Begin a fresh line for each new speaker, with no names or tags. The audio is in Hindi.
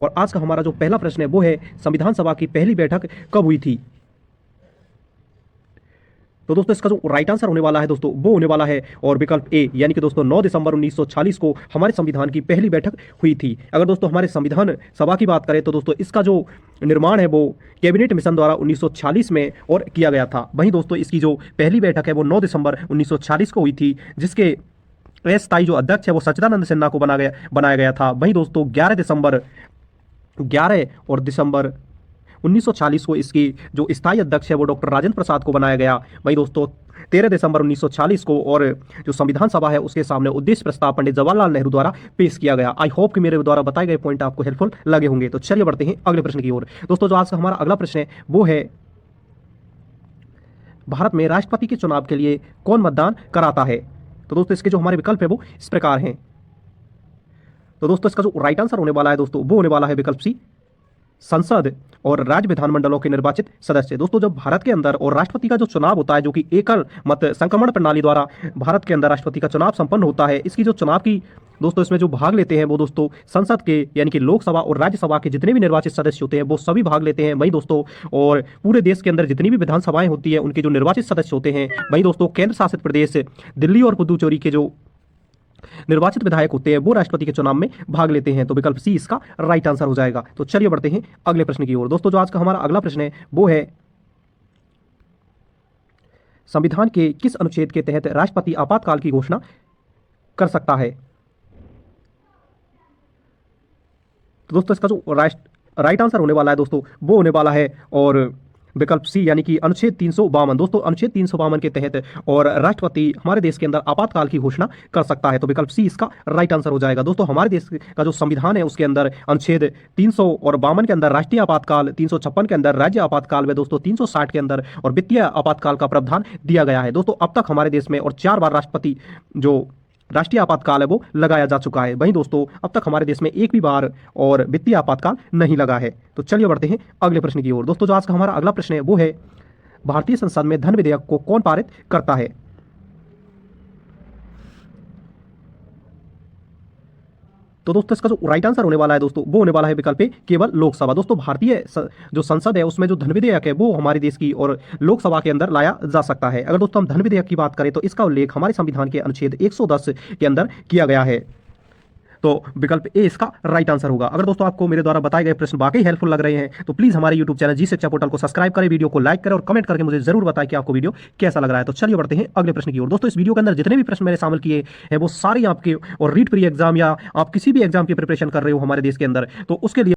और आज का हमारा जो पहला प्रश्न है वो है संविधान सभा की पहली बैठक कब हुई थी। तो दोस्तों इसका जो राइट आंसर होने वाला है दोस्तों वो होने वाला है और विकल्प ए यानी कि दोस्तों 9 दिसंबर 1946 को हमारे संविधान की पहली बैठक हुई थी। अगर दोस्तों हमारे संविधान सभा की बात करें तो दोस्तों इसका जो निर्माण है वो कैबिनेट मिशन द्वारा 1946 में और किया गया था। वहीं दोस्तों इसकी जो पहली बैठक है वो 9 दिसंबर 1946 को हुई थी, जिसके अस्थायी जो अध्यक्ष है वो सच्चिदानंद सिन्हा को बनाया गया था। वहीं दोस्तों 11 और दिसंबर 1940 को इसकी जो स्थायी अध्यक्ष है वो डॉक्टर राजेंद्र प्रसाद को बनाया गया। वहीं दोस्तों 13 दिसंबर 1940 को और जो संविधान सभा है उसके सामने उद्देश्य प्रस्ताव पंडित जवाहरलाल नेहरू द्वारा पेश किया गया। आई होप कि मेरे द्वारा बताए गए पॉइंट आपको हेल्पफुल लगे होंगे। तो चलिए बढ़ते हैं अगले प्रश्न की ओर। दोस्तों जो आज का हमारा अगला प्रश्न है वो है भारत में राष्ट्रपति के चुनाव के लिए कौन मतदान कराता है। तो दोस्तों इसके जो हमारे विकल्प है वो इस प्रकार हैं। तो दोस्तों इसका जो राइट आंसर होने वाला है दोस्तों वो होने वाला है विकल्प सी, संसद और राज्य विधानमंडलों के निर्वाचित सदस्य। दोस्तों जब भारत के अंदर और राष्ट्रपति का जो चुनाव होता है जो कि एकल मत संक्रमण प्रणाली द्वारा भारत के अंदर राष्ट्रपति का चुनाव संपन्न होता है, इसकी जो चुनाव की दोस्तों इसमें जो भाग लेते हैं वो दोस्तों संसद के यानी कि लोकसभा और राज्यसभा के जितने भी निर्वाचित सदस्य होते हैं वो सभी भाग लेते हैं। वहीं दोस्तों और पूरे देश के अंदर जितनी भी विधानसभाएं होती है उनके जो निर्वाचित सदस्य होते हैं, वहीं दोस्तों केंद्र शासित प्रदेश दिल्ली और पुदुचेरी के जो निर्वाचित विधायक होते हैं वो राष्ट्रपति के चुनाव में भाग लेते हैं। तो विकल्प सी इसका राइट आंसर हो जाएगा। तो चलिए बढ़ते हैं अगले प्रश्न की ओर। दोस्तों जो आज का हमारा अगला प्रश्न है वो है संविधान के किस अनुच्छेद के तहत राष्ट्रपति आपातकाल की घोषणा कर सकता है। तो दोस्तों इसका जो राइट आंसर होने वाला है दोस्तों वो होने वाला है और विकल्प सी यानी कि अनुच्छेद 352। दोस्तों अनुच्छेद 352 के तहत और राष्ट्रपति हमारे देश के अंदर आपातकाल की घोषणा कर सकता है। तो विकल्प सी इसका राइट आंसर हो जाएगा। दोस्तों हमारे देश का जो संविधान है उसके अंदर अनुच्छेद 352 के अंदर राष्ट्रीय आपातकाल, 356 के अंदर राज्य आपातकाल में दोस्तों 360 के अंदर और वित्तीय आपातकाल का प्रावधान दिया गया है। दोस्तों अब तक हमारे देश में और 4 बार राष्ट्रपति जो राष्ट्रीय आपातकाल है वो लगाया जा चुका है। वहीं दोस्तों अब तक हमारे देश में एक भी बार और वित्तीय आपातकाल नहीं लगा है। तो चलिए बढ़ते हैं अगले प्रश्न की ओर। दोस्तों जो आज का हमारा अगला प्रश्न है वो है भारतीय संसद में धन विधेयक को कौन पारित करता है। तो दोस्तों इसका जो राइट आंसर होने वाला है दोस्तों वो होने वाला है विकल्प ए, केवल लोकसभा। दोस्तों भारतीय जो संसद है उसमें जो धन विधेयक है वो हमारे देश की और लोकसभा के अंदर लाया जा सकता है। अगर दोस्तों हम धन विधेयक की बात करें तो इसका उल्लेख हमारे संविधान के अनुच्छेद 110 के अंदर किया गया है। तो विकल्प ए इसका राइट आंसर होगा। अगर दोस्तों आपको मेरे द्वारा बताए गए प्रश्न वाकई हेल्पफुल लग रहे हैं तो प्लीज हमारे यूट्यूब चैनल जी शिक्षा पोर्टल को सब्सक्राइब करें, वीडियो को लाइक करें और कमेंट करके मुझे जरूर बताएं कि आपको वीडियो कैसा लग रहा है। तो चलिए बढ़ते हैं अगले प्रश्न की ओर। दोस्तों इस वीडियो के अंदर जितने भी प्रश्न मैंने शामिल किए हैं वो सारे आपके और रीट प्री एग्जाम या आप किसी भी एग्जाम की प्रिपरेशन कर रहे हो हमारे देश के अंदर तो उसके लिए